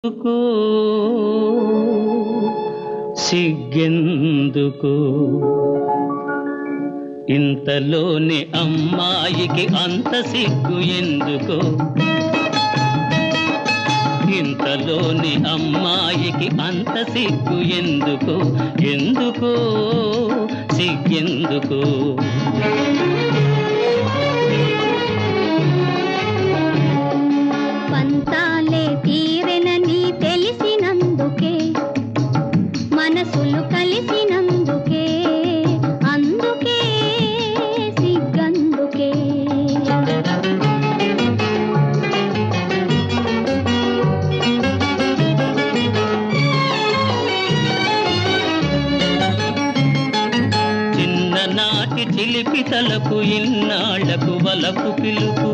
ఎందుకు సిగ్గెందుకు ఇంతలోని అమ్మాయికి అంత సిగ్గు ఎందుకు ఇంతలోని అమ్మాయికి అంత సిగ్గు ఎందుకు ఎందుకు సిగ్గెందుకు పంతాలే తీరెనని తెలిసినందుకే మనసులు కలిసినందుకే అందుకే సిగ్గందుకే చిన్ననాటి చిలిపి తలపు ఇన్నాళ్లకు వలపు పిలుపు